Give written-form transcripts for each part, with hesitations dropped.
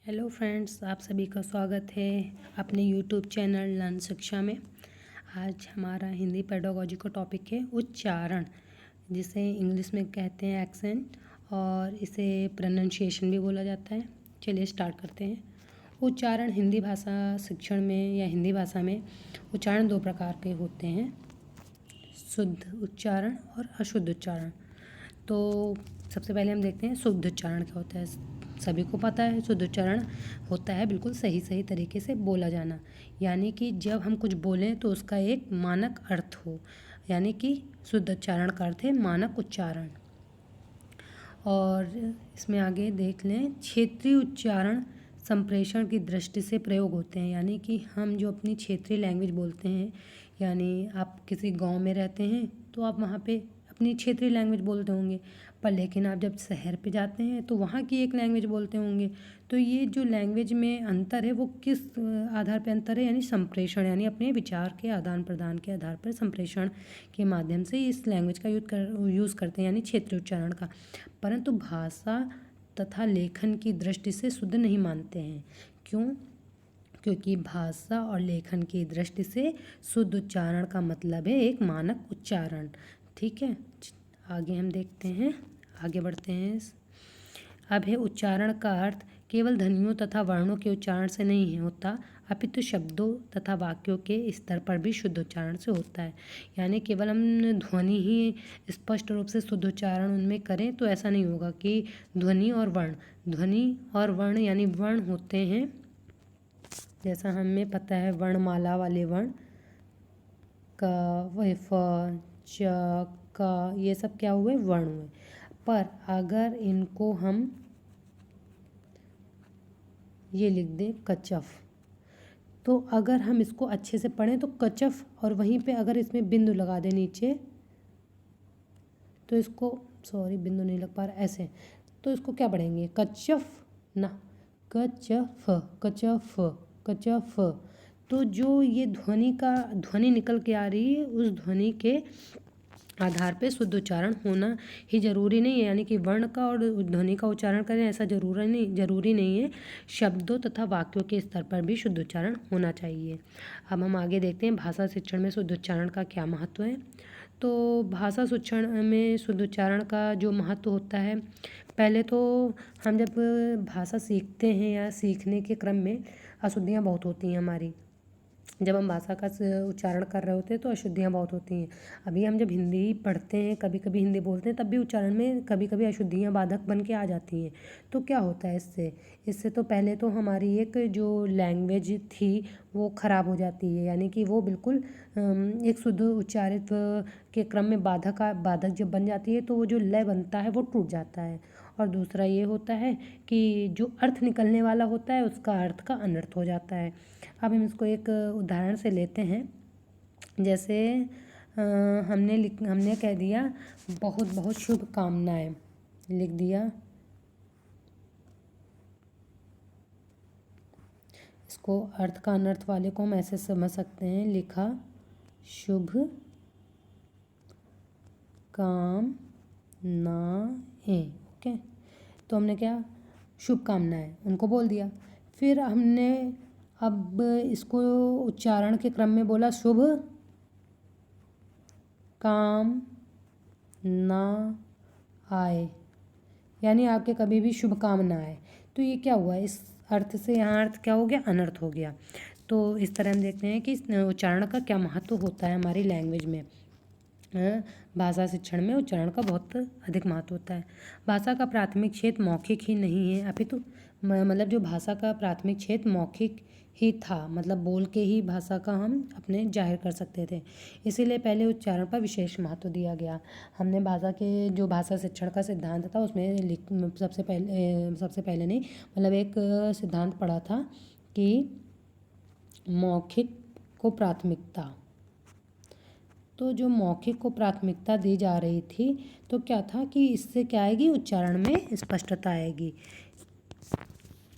Hello friends, आप सभी का स्वागत है अपने यूट्यूब चैनल लर्न शिक्षा में। आज हमारा हिंदी पेडागोजी का टॉपिक है उच्चारण, जिसे इंग्लिश में कहते हैं एक्सेंट और इसे प्रोनाउंसिएशन भी बोला जाता है। चलिए स्टार्ट करते हैं। उच्चारण हिंदी भाषा शिक्षण में या हिंदी भाषा में उच्चारण दो प्रकार के होते हैं, शुद्ध उच्चारण और अशुद्ध उच्चारण। तो सबसे पहले हम देखते हैं शुद्ध उच्चारण क्या होता है। सभी को पता है शुद्ध उच्चारण होता है बिल्कुल सही तरीके से बोला जाना, यानी कि जब हम कुछ बोलें तो उसका एक मानक अर्थ हो, यानी कि शुद्ध उच्चारण का अर्थ है मानक उच्चारण। और इसमें आगे देख लें, क्षेत्रीय उच्चारण संप्रेषण की दृष्टि से प्रयोग होते हैं, यानी कि हम जो अपनी क्षेत्रीय लैंग्वेज बोलते हैं, यानी आप किसी गांव में रहते हैं तो आप वहाँ पे अपनी क्षेत्रीय लैंग्वेज बोलते होंगे, पर लेकिन आप जब शहर पे जाते हैं तो वहाँ की एक लैंग्वेज बोलते होंगे। तो ये जो लैंग्वेज में अंतर है वो किस आधार पे अंतर है, यानी संप्रेषण, यानी अपने विचार के आदान प्रदान के आधार पर संप्रेषण के माध्यम से इस लैंग्वेज का यूज़ करते हैं, यानी क्षेत्रीय उच्चारण का। परंतु भाषा तथा लेखन की दृष्टि से शुद्ध नहीं मानते हैं। क्यों? क्योंकि भाषा और लेखन की दृष्टि से शुद्ध उच्चारण का मतलब है एक मानक उच्चारण। ठीक है, आगे हम देखते हैं, आगे बढ़ते हैं। अब है उच्चारण का अर्थ केवल ध्वनियों तथा वर्णों के उच्चारण से नहीं होता, अपितु शब्दों तथा वाक्यों के स्तर पर भी शुद्ध उच्चारण से होता है। यानी केवल हम ध्वनि ही स्पष्ट रूप से शुद्ध उच्चारण उनमें करें तो ऐसा नहीं होगा कि ध्वनि और वर्ण यानी वर्ण होते हैं, जैसा हमें पता है वर्णमाला वाले वर्ण क, फ, च, क, ये सब क्या हुए? वर्ण हुए। पर अगर इनको हम ये लिख दें कचफ, तो अगर हम इसको अच्छे से पढ़ें तो कचफ, और वहीं पे अगर इसमें बिंदु लगा दें नीचे, तो इसको बिंदु नहीं लग पा रहा, ऐसे, तो इसको क्या पढ़ेंगे? कचफ ना, कचफ कचफ कचफ। तो जो ये ध्वनि निकल के आ रही है, उस ध्वनि के आधार पे शुद्ध उच्चारण होना ही जरूरी नहीं है, यानी कि वर्ण का और ध्वनि का उच्चारण करें ऐसा जरूरी नहीं है। शब्दों तथा वाक्यों के स्तर पर भी शुद्ध उच्चारण होना चाहिए। अब हम आगे देखते हैं भाषा शिक्षण में शुद्ध उच्चारण का क्या महत्व है। तो भाषा शिक्षण में शुद्ध उच्चारण का जो महत्व होता है, पहले तो हम जब भाषा सीखते हैं या सीखने के क्रम में अशुद्धियाँ बहुत होती हैं हमारी। जब हम भाषा का उच्चारण कर रहे होते हैं तो अशुद्धियाँ बहुत होती हैं। अभी हम जब हिंदी पढ़ते हैं, कभी कभी हिंदी बोलते हैं, तब भी उच्चारण में कभी कभी अशुद्धियाँ बाधक बन के आ जाती हैं। तो क्या होता है इससे तो पहले तो हमारी एक जो लैंग्वेज थी वो ख़राब हो जाती है, यानी कि वो बिल्कुल एक शुद्ध उच्चारित के क्रम में बाधक जब बन जाती है तो वो जो लय बनता है वो टूट जाता है। और दूसरा ये होता है कि जो अर्थ निकलने वाला होता है उसका अर्थ का अनर्थ हो जाता है। अब हम इसको एक उदाहरण से लेते हैं। जैसे हमने कह दिया बहुत बहुत शुभकामनाएं, लिख दिया। इसको अर्थ का अनर्थ वाले को हम ऐसे समझ सकते हैं, लिखा शुभ कामनाएं। ओके, तो हमने क्या शुभकामनाएं उनको बोल दिया। फिर हमने अब इसको उच्चारण के क्रम में बोला शुभ काम ना आए, यानी आपके कभी भी शुभ काम ना आए। तो ये क्या हुआ? इस अर्थ से यहाँ अर्थ क्या हो गया? अनर्थ हो गया। तो इस तरह हम देखते हैं कि उच्चारण का क्या महत्व होता है हमारी लैंग्वेज में। भाषा शिक्षण में उच्चारण का बहुत अधिक महत्व होता है। भाषा का प्राथमिक क्षेत्र मौखिक ही नहीं है, अपितु मतलब जो भाषा का प्राथमिक क्षेत्र मौखिक ही था, मतलब बोल के ही भाषा का हम अपने जाहिर कर सकते थे। इसीलिए पहले उच्चारण पर विशेष महत्व दिया गया। हमने भाषा के जो भाषा शिक्षण का सिद्धांत था उसमें सबसे पहले नहीं, मतलब एक सिद्धांत पढ़ा था कि मौखिक को प्राथमिकता। तो जो मौखिक को प्राथमिकता दी जा रही थी, तो क्या था कि इससे क्या आएगी? उच्चारण में स्पष्टता आएगी।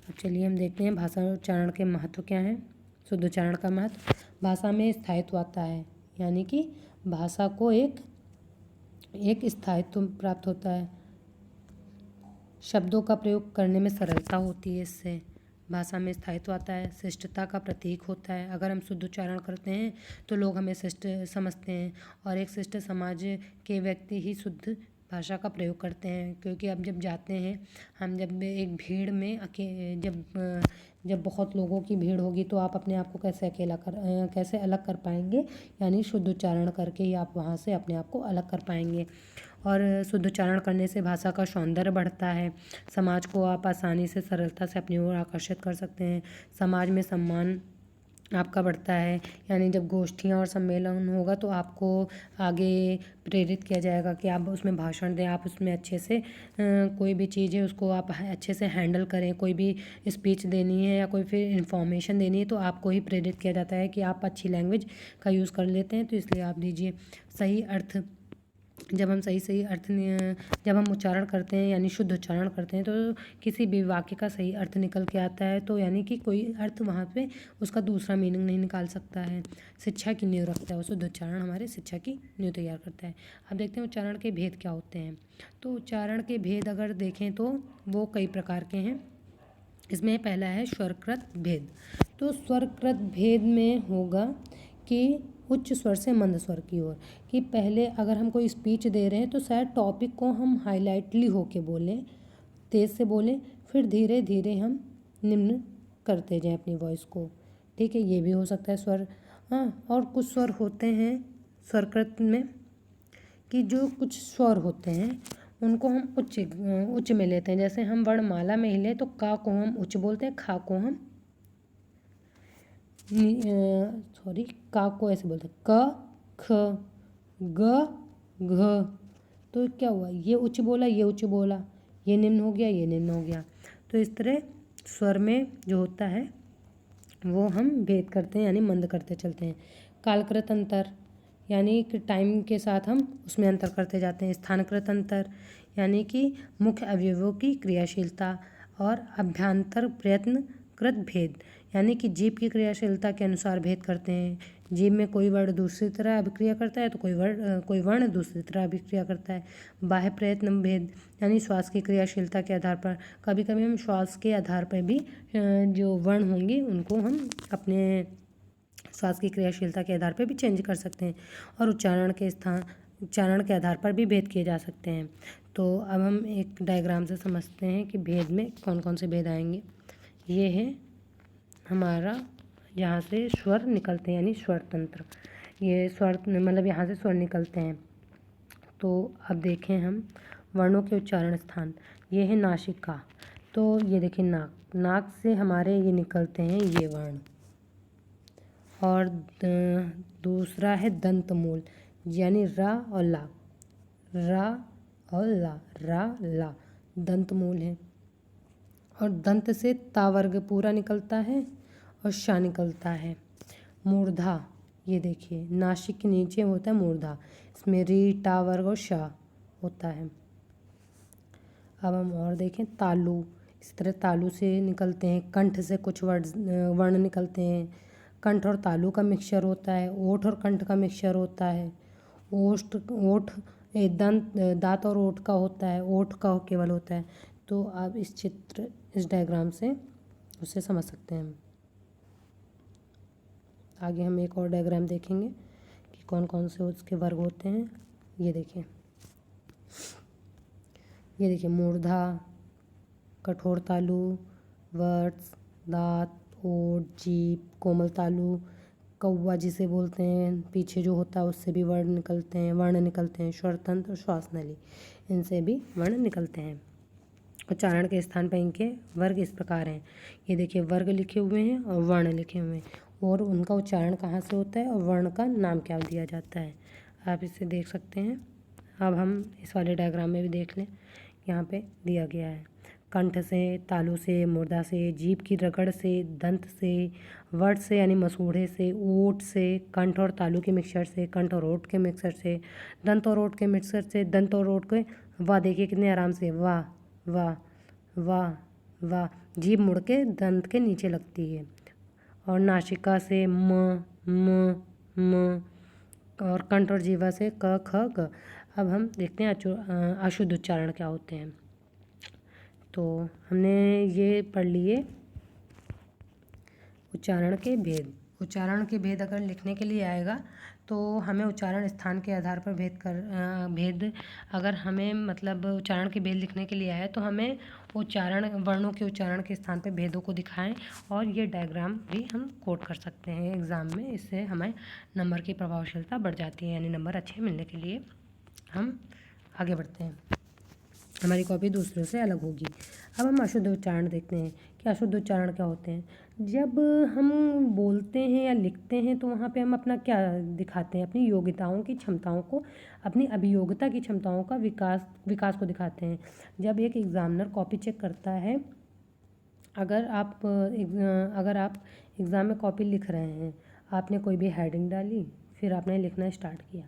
अब चलिए हम देखते हैं भाषा उच्चारण के महत्व क्या हैं। शुद्ध उच्चारण का महत्व, भाषा में स्थायित्व आता है, यानी कि भाषा को एक स्थायित्व प्राप्त होता है। शब्दों का प्रयोग करने में सरलता होती है इससे। भाषा में स्थायित्व आता है, शिष्टता का प्रतीक होता है। अगर हम शुद्ध उच्चारण करते हैं तो लोग हमें शिष्ट समझते हैं और एक शिष्ट समाज के व्यक्ति ही शुद्ध भाषा का प्रयोग करते हैं। क्योंकि अब जब जाते हैं हम, जब एक भीड़ में जब बहुत लोगों की भीड़ होगी तो आप अपने आप को कैसे अलग कर पाएंगे, यानी शुद्ध उच्चारण करके ही आप वहाँ से अपने आप को अलग कर पाएंगे। और शुद्ध उच्चारण करने से भाषा का सौंदर्य बढ़ता है। समाज को आप आसानी से सरलता से अपनी ओर आकर्षित कर सकते हैं। समाज में सम्मान आपका बढ़ता है, यानी जब गोष्ठियाँ और सम्मेलन होगा तो आपको आगे प्रेरित किया जाएगा कि आप उसमें भाषण दें, आप उसमें अच्छे से कोई भी चीज़ है उसको आप अच्छे से हैंडल करें। कोई भी स्पीच देनी है या कोई फिर इन्फॉर्मेशन देनी है तो आपको ही प्रेरित किया जाता है कि आप अच्छी लैंग्वेज का यूज़ कर लेते हैं, तो इसलिए आप दीजिए। सही अर्थ, जब हम उच्चारण करते हैं यानी शुद्ध उच्चारण करते हैं तो किसी भी वाक्य का सही अर्थ निकल के आता है, तो यानी कि कोई अर्थ वहाँ पे उसका दूसरा मीनिंग नहीं निकाल सकता है। शिक्षा की नींव रखता है, शुद्ध उच्चारण हमारे शिक्षा की नींव तैयार करता है। अब देखते हैं उच्चारण के भेद क्या होते हैं। तो उच्चारण के भेद अगर देखें तो वो कई प्रकार के हैं। इसमें पहला है स्वरकृत भेद। तो स्वरकृत भेद में होगा कि उच्च स्वर से मंद स्वर की ओर, कि पहले अगर हम कोई स्पीच दे रहे हैं तो शायद टॉपिक को हम हाईलाइटली होके बोलें, तेज़ से बोलें, फिर धीरे धीरे हम निम्न करते जाएं अपनी वॉइस को। ठीक है, ये भी हो सकता है स्वर। हाँ, और कुछ स्वर होते हैं स्वरकृत में कि जो कुछ स्वर होते हैं उनको हम उच्च में लेते हैं। जैसे हम वर्णमाला में हिले तो का को हम उच्च बोलते हैं, खा को हम का को ऐसे बोलते हैं, क ख ग घ। तो क्या हुआ, ये उच्च बोला, ये उच्च बोला, ये निम्न हो गया, ये निम्न हो गया। तो इस तरह स्वर में जो होता है वो हम भेद करते हैं, यानी मंद करते चलते हैं। कालकृत अंतर, यानी कि टाइम के साथ हम उसमें अंतर करते जाते हैं। स्थानकृत अंतर, यानी कि मुख्य अवयवों की क्रियाशीलता। और अभ्यांतर प्रयत्न कृत भेद, यानी कि जीव की क्रियाशीलता के अनुसार भेद करते हैं। जीव में कोई वर्ण दूसरी तरह अभिक्रिया करता है तो कोई वर्ण दूसरी तरह अभिक्रिया करता है। बाह्य प्रयत्न भेद, यानी श्वास की क्रियाशीलता के आधार पर, कभी कभी हम श्वास के आधार पर भी जो वर्ण होंगे उनको हम अपने श्वास की क्रियाशीलता के आधार पर भी चेंज कर सकते हैं। और उच्चारण के आधार पर भी भेद किए जा सकते हैं। तो अब हम एक डायग्राम से समझते हैं कि भेद में कौन कौन से भेद आएंगे। ये है हमारा, यहाँ से स्वर निकलते हैं यानी स्वर तंत्र। ये स्वर मतलब यहाँ से स्वर निकलते हैं। तो अब देखें हम वर्णों के उच्चारण स्थान। ये है नासिका। तो ये देखिए नाक से हमारे ये निकलते हैं ये वर्ण। और दूसरा है दंतमूल, यानी रा और ला, रा और ला दंतमूल है। और दंत से ता वर्ग पूरा निकलता है और शा निकलता है। मूर्धा, ये देखिए नासिक के नीचे होता है मूर्धा, इसमें री टा वर्ग और शा होता है। अब हम और देखें तालु, इस तरह तालु से निकलते हैं। कंठ से कुछ वर्ण निकलते हैं। कंठ और तालु का मिक्सचर होता है। ओठ और कंठ का मिक्सचर होता है। दांत और ओठ का होता है, ओठ का केवल होता है। तो आप इस डायग्राम से उससे समझ सकते हैं। आगे हम एक और डायग्राम देखेंगे कि कौन कौन से उसके वर्ग होते हैं। ये देखिए मूर्धा, कठोर तालु, वर्ड्स, दांत, ओठ, जीभ, कोमल तालु, कौवा जिसे बोलते हैं, पीछे जो होता है उससे भी वर्ण निकलते हैं। स्वरतंत्र और श्वास नली, इनसे भी वर्ण निकलते हैं। उच्चारण के स्थान पर इनके वर्ग इस प्रकार हैं। ये देखिए वर्ग लिखे हुए हैं और वर्ण लिखे हुए हैं, और उनका उच्चारण कहाँ से होता है और वर्ण का नाम क्या दिया जाता है, आप इसे देख सकते हैं। अब हम इस वाले डायग्राम में भी देख लें, यहाँ पे दिया गया है। कंठ से, तालु से, मुर्दा से, जीभ की रगड़ से, दंत से, वर्ड से यानी मसूढ़े से, ओठ से, कंठ और तालु के मिक्सचर से, कंठ और ओठ के मिक्सचर से, दंत और ओठ के मिक्सचर से, दंत और ओठ के, वाह देखिए कितने आराम से, वाह वाह वाह वाह, जीभ मुड़ के दंत के नीचे लगती है। और नासिका से म, और कंठ और जीवा से क ख ग। अब हम देखते हैं अशुद्ध उच्चारण क्या होते हैं। तो हमने ये पढ़ लिए उच्चारण के भेद। उच्चारण के भेद अगर लिखने के लिए आएगा तो हमें उच्चारण स्थान के आधार पर भेद अगर हमें मतलब उच्चारण के भेद लिखने के लिए आए तो हमें उच्चारण वर्णों के उच्चारण के स्थान पर भेदों को दिखाएं और ये डायग्राम भी हम कोट कर सकते हैं एग्ज़ाम में। इससे हमें नंबर की प्रभावशीलता बढ़ जाती है, यानी नंबर अच्छे मिलने के लिए हम आगे बढ़ते हैं। हमारी कॉपी दूसरों से अलग होगी। अब हम अशुद्ध उच्चारण देखते हैं कि अशुद्ध उच्चारण क्या होते हैं। जब हम बोलते हैं या लिखते हैं तो वहाँ पे हम अपना क्या दिखाते हैं, अपनी योग्यताओं की क्षमताओं को, अपनी अभियोग्यता की क्षमताओं का विकास को दिखाते हैं। जब एक एग्ज़ामिनर कॉपी चेक करता है, अगर आप एग्ज़ाम में कॉपी लिख रहे हैं, आपने कोई भी हेडिंग डाली, फिर आपने लिखना स्टार्ट किया,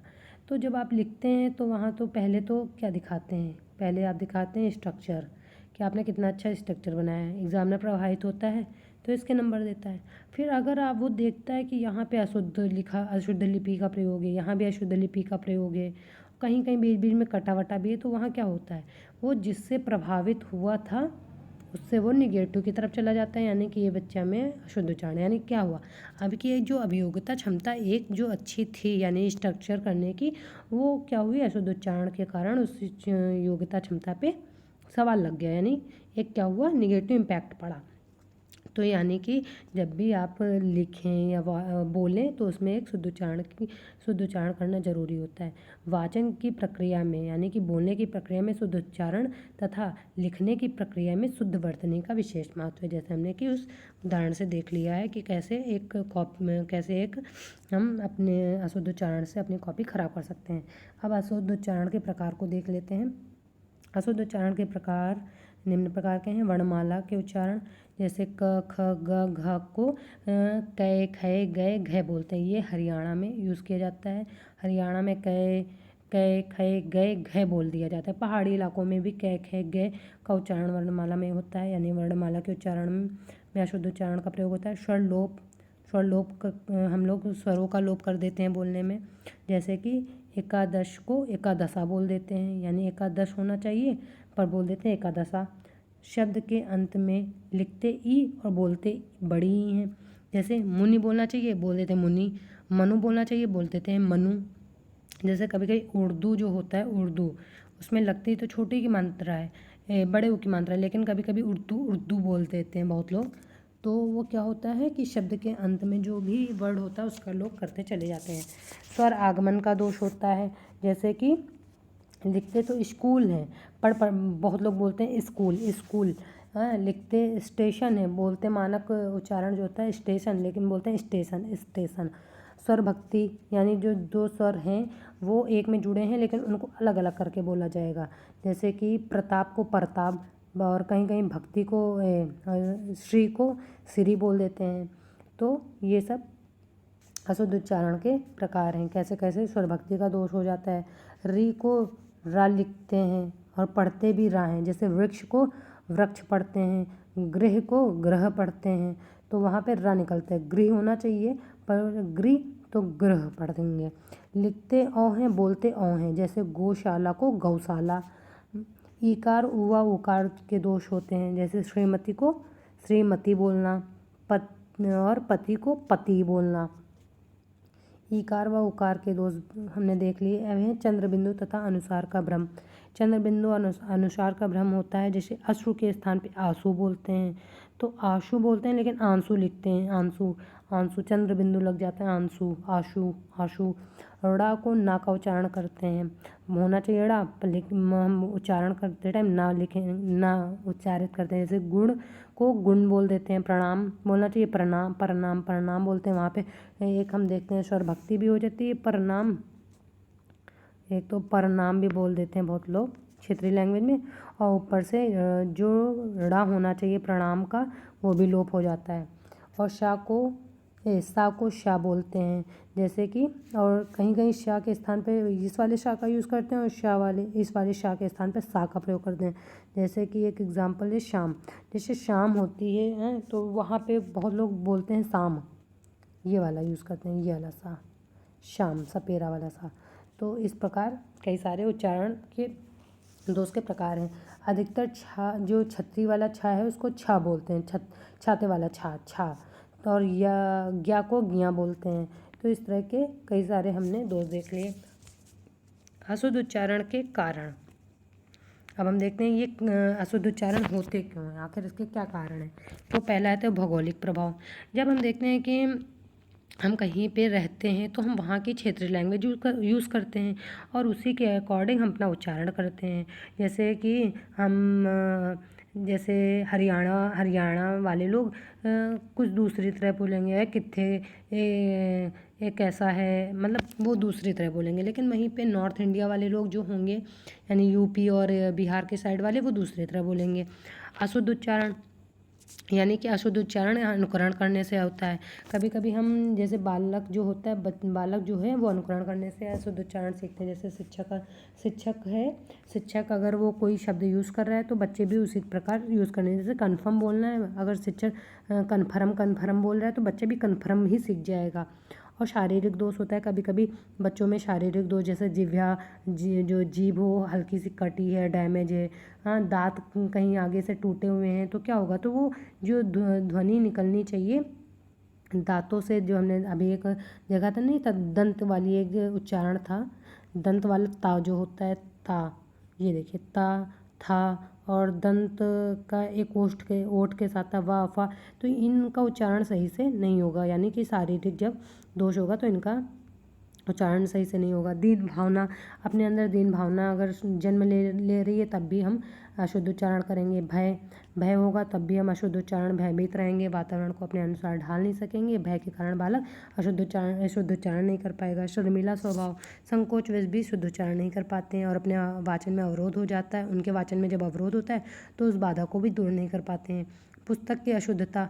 तो जब आप लिखते हैं तो वहाँ तो पहले तो क्या दिखाते हैं, पहले आप दिखाते हैं स्ट्रक्चर कि आपने कितना अच्छा स्ट्रक्चर बनाया है। एग्ज़ामिनर प्रभावित होता है तो इसके नंबर देता है। फिर अगर आप वो देखता है कि यहाँ पे अशुद्ध लिपि का प्रयोग है, यहाँ भी अशुद्ध लिपि का प्रयोग है, कहीं कहीं बीच बीच में कटा वटा भी है, तो वहाँ क्या होता है, वो जिससे प्रभावित हुआ था उससे वो निगेटिव की तरफ चला जाता है, यानी कि ये बच्चा में अशुद्ध उच्चारण। यानी क्या हुआ, अब की एक जो अभियोग्यता क्षमता एक जो अच्छी थी यानी स्ट्रक्चर करने की, वो क्या हुई, अशुद्ध उच्चारण के कारण उस योग्यता क्षमता पे सवाल लग गया, यानी एक क्या हुआ, निगेटिव इम्पैक्ट पड़ा। तो यानी कि जब भी आप लिखें या बोलें तो उसमें एक शुद्ध उच्चारण करना ज़रूरी होता है। वाचन की प्रक्रिया में यानी कि बोलने की प्रक्रिया में शुद्ध उच्चारण तथा लिखने की प्रक्रिया में शुद्ध वर्तनी का विशेष महत्व है। जैसे हमने कि उस उदाहरण से देख लिया है कि कैसे हम अपने अशुद्ध उच्चारण से अपनी कॉपी ख़राब कर सकते हैं। अब अशुद्ध उच्चारण के प्रकार को देख लेते हैं। अशुद्ध उच्चारण के प्रकार निम्न प्रकार के हैं। वर्णमाला के उच्चारण, जैसे क ख ग घ को कै खे गए घे बोलते हैं, ये हरियाणा में यूज़ किया जाता है। हरियाणा में कै खे गए घे बोल दिया जाता है। पहाड़ी इलाकों में भी कै खे गए का उच्चारण वर्णमाला में होता है, यानी वर्णमाला के उच्चारण में अशुद्ध उच्चारण का प्रयोग होता है। स्वर लोप हम लोग स्वरों का लोप कर देते हैं बोलने में, जैसे कि एकादश को एकादशा बोल देते हैं, यानी एकादश होना चाहिए पर बोल देते हैं एकादशा। शब्द के अंत में लिखते ई और बोलते बड़ी ई हैं, जैसे मुनि बोलना चाहिए बोल देते हैं मुनि, मनु बोलना चाहिए बोल देते हैं मनु। जैसे कभी कभी उर्दू जो होता है, उर्दू उसमें लगती तो छोटी की मात्रा है, बड़े ऊ की मात्रा है, लेकिन कभी कभी उर्दू बोल देते हैं बहुत लोग। तो वो क्या होता है कि शब्द के अंत में जो भी वर्ड होता है उसका लोग करते चले जाते हैं। स्वर आगमन का दोष होता है, जैसे कि लिखते तो स्कूल हैं पर बहुत लोग बोलते हैं स्कूल, लिखते स्टेशन है, बोलते मानक उच्चारण जो होता है स्टेशन, लेकिन बोलते हैं स्टेशन। स्वर भक्ति यानी जो दो स्वर हैं वो एक में जुड़े हैं लेकिन उनको अलग अलग करके बोला जाएगा, जैसे कि प्रताप को परताप और कहीं कहीं भक्ति को श्री को श्री बोल देते हैं। तो ये सब अशुद्ध उच्चारण के प्रकार हैं। कैसे कैसे स्वर भक्ति का दोष हो जाता है। री को रा लिखते हैं और पढ़ते भी रा हैं, जैसे वृक्ष को वृक्ष पढ़ते हैं, गृह को ग्रह पढ़ते हैं, तो वहाँ पे रा निकलता है। गृह होना चाहिए पर गृह तो ग्रह पढ़ देंगे। लिखते औ हैं बोलते औ हैं, जैसे गौशाला को गौशाला। ईकार उवा उकार के दोष होते हैं, जैसे श्रीमती को श्रीमती बोलना, और पति को पति बोलना। ईकार व उकार के दोष हमने देख लिए। अब है चंद्र बिंदु तथा अनुसार का भ्रम। चंद्र बिंदु अनुसार का भ्रम होता है, जैसे अश्रु के स्थान पे आंसू बोलते हैं तो आंसू बोलते हैं लेकिन आंसू लिखते हैं आंसू चंद्र बिंदु लग जाता है आंसू आशु। ड़ा को ना का उच्चारण करते हैं, होना चाहिए ड़ा हम उच्चारण करते टाइम ना लिखें, ना उच्चारित करते हैं। जैसे गुण को गुण बोल देते हैं, प्रणाम बोलना चाहिए प्रणाम बोलते हैं। वहाँ पे एक हम देखते हैं स्वर भक्ति भी हो जाती है, प्रणाम एक तो प्रणाम भी बोल देते हैं बहुत लोग क्षेत्रीय लैंग्वेज में, और ऊपर से जो ड़ा होना चाहिए प्रणाम का वो भी लोप हो जाता है। और सा को शा बोलते हैं, जैसे कि और कहीं कहीं शा के स्थान पे इस वाले शा का यूज़ करते हैं और इस वाले शा के स्थान पे सा का प्रयोग करते हैं। जैसे कि एक एग्जांपल है शाम, जैसे शाम होती है तो वहाँ पे बहुत लोग बोलते हैं शाम, ये वाला यूज़ करते हैं, ये वाला सा शाम सपेरा वाला सा। तो इस प्रकार कई सारे उच्चारण के दोष के प्रकार हैं। अधिकतर छा जो छतरी वाला छा है उसको छा बोलते हैं, छाते वाला छा और या ज्ञा को ज्ञा बोलते हैं। तो इस तरह के कई सारे हमने दोष देख लिए। अशुद्ध उच्चारण के कारण। अब हम देखते हैं ये अशुद्ध उच्चारण होते क्यों हैं, आखिर इसके क्या कारण हैं। तो पहला है तो भौगोलिक प्रभाव। जब हम देखते हैं कि हम कहीं पे रहते हैं तो हम वहाँ की क्षेत्रीय लैंग्वेज यूज़ करते हैं और उसी के अकॉर्डिंग हम अपना उच्चारण करते हैं। जैसे कि हम जैसे हरियाणा वाले लोग कुछ दूसरी तरह बोलेंगे, कित्थे ये कैसा है, मतलब वो दूसरी तरह बोलेंगे। लेकिन वहीं पे नॉर्थ इंडिया वाले लोग जो होंगे, यानी यूपी और बिहार के साइड वाले, वो दूसरी तरह बोलेंगे। अशुद्ध उच्चारण यानी कि अशुद्ध उच्चारण अनुकरण करने से होता है। कभी कभी हम जैसे बालक जो होता है, बालक जो है वो अनुकरण करने से अशुद्ध उच्चारण सीखते हैं। जैसे शिक्षक अगर वो कोई शब्द यूज़ कर रहा है तो बच्चे भी उसी प्रकार यूज़ करने। जैसे कन्फर्म बोलना है, अगर शिक्षक कन्फर्म बोल रहा है तो बच्चे भी कन्फर्म ही सीख जाएगा। और शारीरिक दोष होता है, कभी कभी बच्चों में शारीरिक दोष, जैसे जो जीभ हो हल्की सी कटी है, डैमेज है, हाँ, दांत कहीं आगे से टूटे हुए हैं, तो क्या होगा, तो वो जो ध्वनि निकलनी चाहिए दांतों से, जो हमने अभी एक जगह था नहीं था, दंत वाली एक उच्चारण था, दंत वाला ता जो होता है, ता, ये देखिए ता, था, और दंत का एक ओठ के साथ था, वाह फा, तो इनका उच्चारण सही से नहीं होगा। यानी कि शारीरिक जब दोष होगा तो इनका उच्चारण सही से नहीं होगा। दीन भावना, अपने अंदर दीन भावना अगर जन्म ले रही है तब भी हम अशुद्ध उच्चारण करेंगे। भय होगा तब भी हम अशुद्ध उच्चारण, भयभीत रहेंगे, वातावरण को अपने अनुसार ढाल नहीं सकेंगे। भय के कारण बालक शुद्ध उच्चारण नहीं कर पाएगा। शर्मिला स्वभाव, संकोच वश भी शुद्ध उच्चारण नहीं कर पाते हैं और अपने वाचन में अवरोध हो जाता है। उनके वाचन में जब अवरोध होता है तो उस बाधा को भी दूर नहीं कर पाते हैं। पुस्तक की अशुद्धता,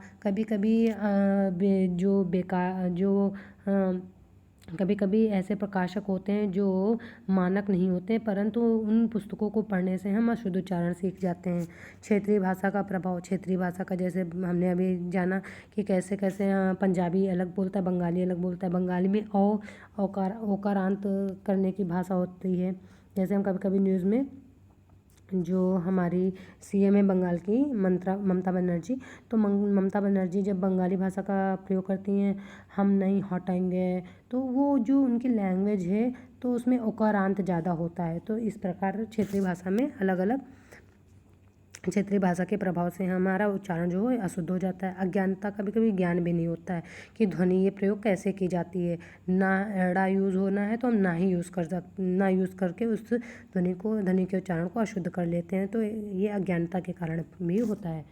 कभी कभी ऐसे प्रकाशक होते हैं जो मानक नहीं होते, परंतु उन पुस्तकों को पढ़ने से हम अशुद्ध उच्चारण सीख जाते हैं। क्षेत्रीय भाषा का प्रभाव, क्षेत्रीय भाषा का जैसे हमने अभी जाना कि कैसे कैसे पंजाबी अलग बोलता है, बंगाली अलग बोलता है। बंगाली में ओकारांत करने की भाषा होती है। जैसे हम कभी कभी न्यूज़ में, जो हमारी सीएम है बंगाल की ममता बनर्जी, तो ममता बनर्जी जब बंगाली भाषा का प्रयोग करती हैं, हम नहीं हटेंगे, तो वो जो उनकी लैंग्वेज है तो उसमें ओकारांत ज़्यादा होता है। तो इस प्रकार क्षेत्रीय भाषा में अलग अलग क्षेत्रीय भाषा के प्रभाव से हमारा उच्चारण जो है अशुद्ध हो जाता है। अज्ञानता, कभी कभी ज्ञान भी नहीं होता है कि ध्वनि ये प्रयोग कैसे की जाती है। ना एड़ा यूज़ होना है तो हम ना यूज़ करके उस ध्वनि के उच्चारण को अशुद्ध कर लेते हैं। तो ये अज्ञानता के कारण भी होता है।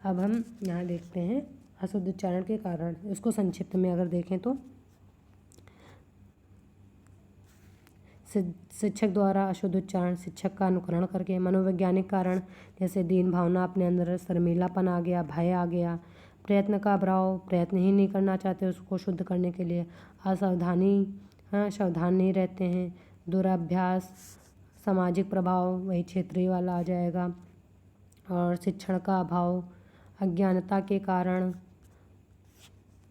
अब हम यहाँ देखते हैं अशुद्ध उच्चारण के कारण, इसको संक्षिप्त में अगर देखें तो शिक्षक द्वारा अशुद्ध उच्चारण, शिक्षक का अनुकरण करके। मनोवैज्ञानिक कारण, जैसे दीन भावना, अपने अंदर शर्मीलापन आ गया, भय आ गया। प्रयत्न का अभाव, प्रयत्न ही नहीं करना चाहते उसको शुद्ध करने के लिए। असावधानी, सावधान नहीं रहते हैं। दुराभ्यास, सामाजिक प्रभाव, वही क्षेत्रीय वाला आ जाएगा। और शिक्षण का अभाव, अज्ञानता के कारण,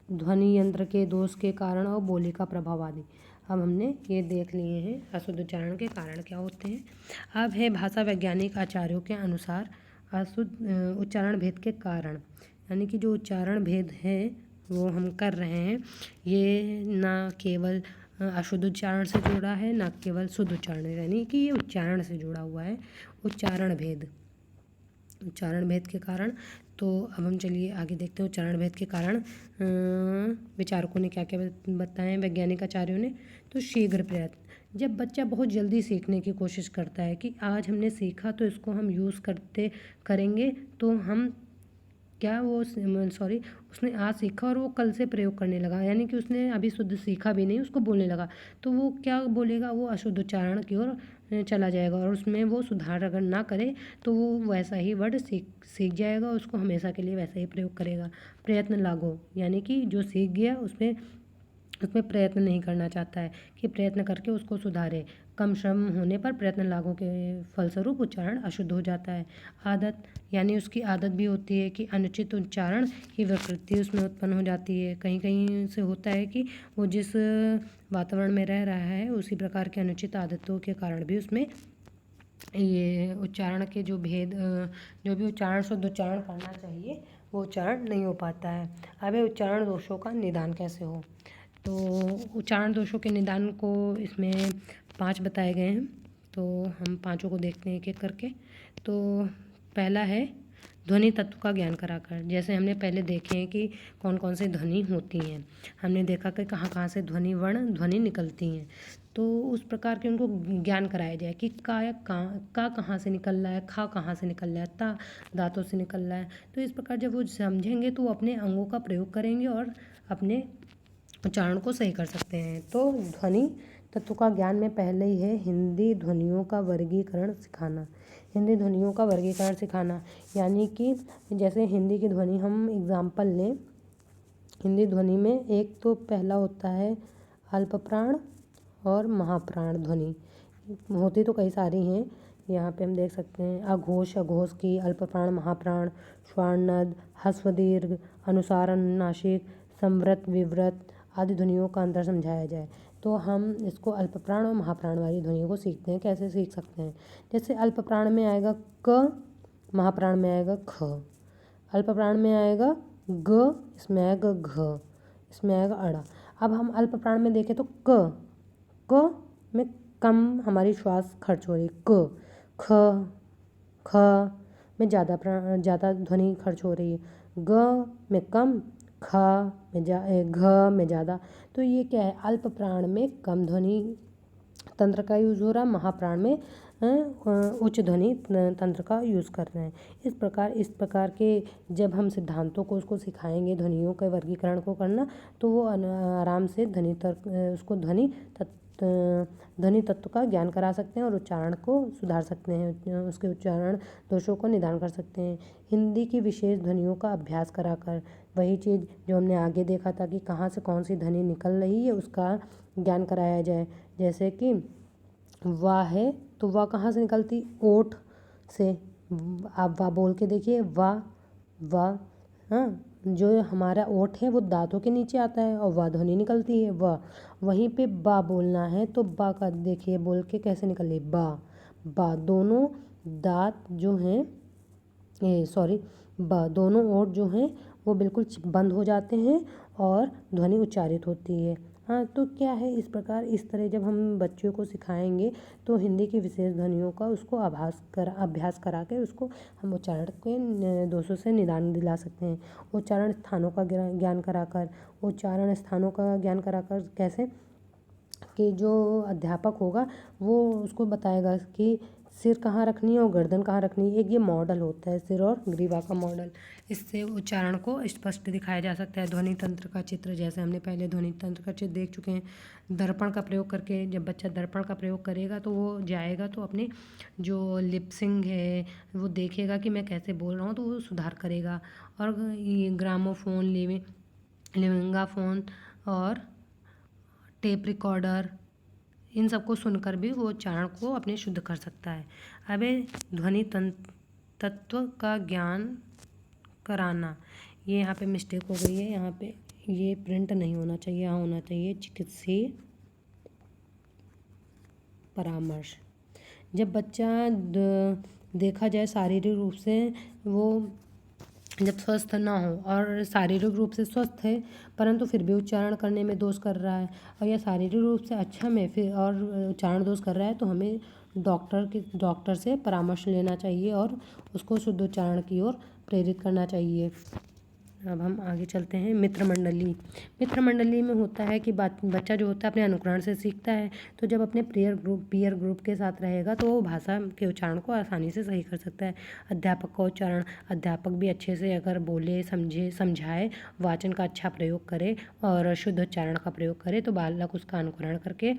ध्वनि यंत्र के दोष के कारण और बोली का प्रभाव आदि। अब हमने ये देख लिए हैं अशुद्ध उच्चारण के कारण क्या होते हैं। अब है भाषा वैज्ञानिक आचार्यों के अनुसार अशुद्ध उच्चारण भेद के कारण, यानी कि जो उच्चारण भेद है वो हम कर रहे हैं, ये ना केवल अशुद्ध उच्चारण से जुड़ा है, ना केवल शुद्ध उच्चारण, यानी कि ये उच्चारण से जुड़ा हुआ है। उच्चारण भेद के कारण। तो अब हम चलिए आगे देखते हैं उच्चारण भेद के कारण विचारकों ने क्या क्या बताए, वैज्ञानिक आचार्यों ने। तो शीघ्र प्रयत्न, जब बच्चा बहुत जल्दी सीखने की कोशिश करता है कि आज हमने सीखा तो इसको हम यूज़ करेंगे, तो हम उसने आज सीखा और वो कल से प्रयोग करने लगा, यानी कि उसने अभी शुद्ध सीखा भी नहीं, उसको बोलने लगा, तो वो क्या बोलेगा, वो अशुद्ध उच्चारण की ओर चला जाएगा और उसमें वो सुधार अगर ना करे तो वो वैसा ही वर्ड सीख जाएगा, उसको हमेशा के लिए वैसा ही प्रयोग करेगा। प्रयत्न लागू, यानी कि जो सीख गया उसमें प्रयत्न नहीं करना चाहता है कि प्रयत्न करके उसको सुधारे। कम श्रम होने पर प्रयत्न लागू के फलस्वरूप उच्चारण अशुद्ध हो जाता है। आदत, यानी उसकी आदत भी होती है कि अनुचित उच्चारण की विकृति उसमें उत्पन्न हो जाती है। कहीं कहीं से होता है कि वो जिस वातावरण में रह रहा है उसी प्रकार की अनुचित आदतों के कारण भी उसमें ये उच्चारण के जो भेद जो भी उच्चारण शुद्ध उच्चारण करना चाहिए वो उच्चारण नहीं हो पाता है। अब ये उच्चारण दोषों का निदान कैसे हो, तो उच्चारण दोषों के निदान को इसमें 5 बताए गए हैं, तो हम पाँचों को देखते हैं एक एक करके। तो पहला है ध्वनि तत्व का ज्ञान कराकर। जैसे हमने पहले देखे हैं कि कौन कौन सी ध्वनि होती हैं, हमने देखा कि कहाँ कहाँ से ध्वनि वर्ण ध्वनि निकलती हैं, तो उस प्रकार के उनको ज्ञान कराया जाए कि का कहाँ से निकल रहा है, खा कहाँ से निकल रहा है, ता दांतों से निकल रहा है। तो इस प्रकार जब वो समझेंगे तो वो अपने अंगों का प्रयोग करेंगे और अपने उच्चारण को सही कर सकते हैं। तो ध्वनि तत्व का ज्ञान में पहले ही है हिंदी ध्वनियों का वर्गीकरण सिखाना। हिंदी ध्वनियों का वर्गीकरण सिखाना यानी कि जैसे हिंदी की ध्वनि हम एग्जाम्पल लें, हिंदी ध्वनि में एक तो पहला होता है अल्पप्राण और महाप्राण ध्वनि। होती तो कई सारी हैं, यहाँ पे हम देख सकते हैं अघोष अघोष की, अल्पप्राण महाप्राण, श्वानद, ह्रस्व दीर्घ, अनुसार अनुनासिक, संवृत विवृत आदि ध्वनियों का अंतर समझाया जाए। तो हम इसको अल्पप्राण और महाप्राण वाली ध्वनियों को सीखते हैं। कैसे सीख सकते हैं, जैसे अल्पप्राण में आएगा क, महाप्राण में आएगा ख, अल्पप्राण में आएगा ग, इसमें आएगा घ, इसमें आएगा अड़ा। अब हम अल्पप्राण में देखें तो क में कम हमारी श्वास खर्च हो रही, क, ख, ख में ज़्यादा ध्वनि खर्च हो रही है, ग में कम, ख में घ में ज़्यादा। तो ये क्या है, अल्प प्राण में कम ध्वनि तंत्र का यूज़ हो रहा है, महाप्राण में उच्च ध्वनि तंत्र का यूज़ कर रहे हैं। इस प्रकार के जब हम सिद्धांतों को उसको सिखाएंगे ध्वनियों के वर्गीकरण को करना, तो वो आराम से उसको ध्वनि तत्व का ज्ञान करा सकते हैं और उच्चारण को सुधार सकते हैं, उसके उच्चारण दोषों को निदान कर सकते हैं। हिंदी की विशेष ध्वनियों का अभ्यास कराकर, वही चीज़ जो हमने आगे देखा था कि कहाँ से कौन सी ध्वनि निकल रही है उसका ज्ञान कराया जाए। जैसे कि वाह है तो वाह कहाँ से निकलती, ओठ से। आप वाह बोल के देखिए, वाह वाह, हाँ, जो हमारा ओठ है वो दांतों के नीचे आता है और वाह ध्वनि निकलती है, वाह। वहीं पे बा बोलना है तो बा का देखिए बोल के कैसे निकल रही, बा बा। दोनों दांत जो हैं, सॉरी, बा दोनों ओठ जो हैं वो बिल्कुल बंद हो जाते हैं और ध्वनि उच्चारित होती है। हाँ, तो क्या है, इस तरह जब हम बच्चों को सिखाएंगे तो हिंदी की विशेष ध्वनियों का उसको अभ्यास करा के उसको हम उच्चारण के दोषों से निदान दिला सकते हैं। उच्चारण स्थानों का ज्ञान कराकर कैसे, कि जो अध्यापक होगा वो उसको बताएगा कि सिर कहाँ रखनी है और गर्दन कहाँ रखनी है। एक ये मॉडल होता है सिर और ग्रीवा का मॉडल, इससे उच्चारण को स्पष्ट दिखाया जा सकता है। ध्वनि तंत्र का चित्र, जैसे हमने पहले ध्वनि तंत्र का चित्र देख चुके हैं। दर्पण का प्रयोग करके, जब बच्चा दर्पण का प्रयोग करेगा तो वो जाएगा तो अपने जो लिपसिंग है वो देखेगा कि मैं कैसे बोल रहा हूँ, तो वो सुधार करेगा। और ये ग्रामोफोन, लिविंगाफोन और टेप रिकॉर्डर, इन सबको सुनकर भी वो उच्चारण को अपने शुद्ध कर सकता है। अब ध्वनि तत्व का ज्ञान कराना, ये यहाँ पे मिस्टेक हो गई है, यहाँ पे ये प्रिंट नहीं होना चाहिए, यहाँ होना चाहिए चिकित्सीय परामर्श। जब बच्चा देखा जाए शारीरिक रूप से वो जब स्वस्थ ना हो और शारीरिक रूप से स्वस्थ है परंतु फिर भी उच्चारण करने में दोष कर रहा है, और या शारीरिक रूप से अच्छा में फिर और उच्चारण दोष कर रहा है, तो हमें डॉक्टर से परामर्श लेना चाहिए और उसको शुद्ध उच्चारण की ओर प्रेरित करना चाहिए। अब हम आगे चलते हैं। मित्र मंडली में होता है कि बच्चा जो होता है अपने अनुकरण से सीखता है, तो जब अपने पीयर ग्रुप के साथ रहेगा तो वो भाषा के उच्चारण को आसानी से सही कर सकता है। अध्यापक का उच्चारण, अध्यापक भी अच्छे से अगर बोले, समझाए, वाचन का अच्छा प्रयोग करे और शुद्ध उच्चारण का प्रयोग करे तो बालक उसका अनुकरण करके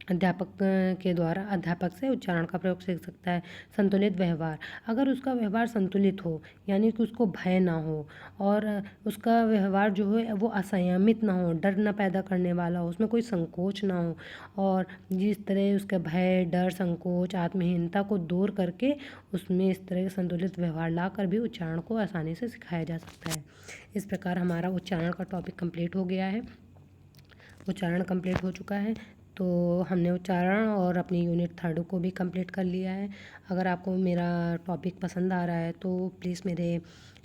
अध्यापक से उच्चारण का प्रयोग सीख सकता है। संतुलित व्यवहार, अगर उसका व्यवहार संतुलित हो यानी कि उसको भय ना हो और उसका व्यवहार जो है वो असंयमित ना हो, डर ना पैदा करने वाला हो, उसमें कोई संकोच ना हो, और जिस तरह उसके भय, डर, संकोच, आत्महीनता को दूर करके उसमें इस तरह का संतुलित व्यवहार ला कर भी उच्चारण को आसानी से सिखाया जा सकता है। इस प्रकार हमारा उच्चारण का टॉपिक कंप्लीट हो गया है, उच्चारण कंप्लीट हो चुका है। तो हमने उच्चारण और अपनी यूनिट 3 को भी कंप्लीट कर लिया है। अगर आपको मेरा टॉपिक पसंद आ रहा है तो प्लीज़ मेरे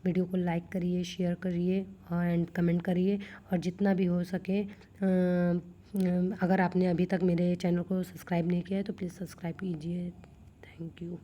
वीडियो को लाइक करिए, शेयर करिए एंड कमेंट करिए, और जितना भी हो सके अगर आपने अभी तक मेरे चैनल को सब्सक्राइब नहीं किया है तो प्लीज़ सब्सक्राइब कीजिए। Thank you.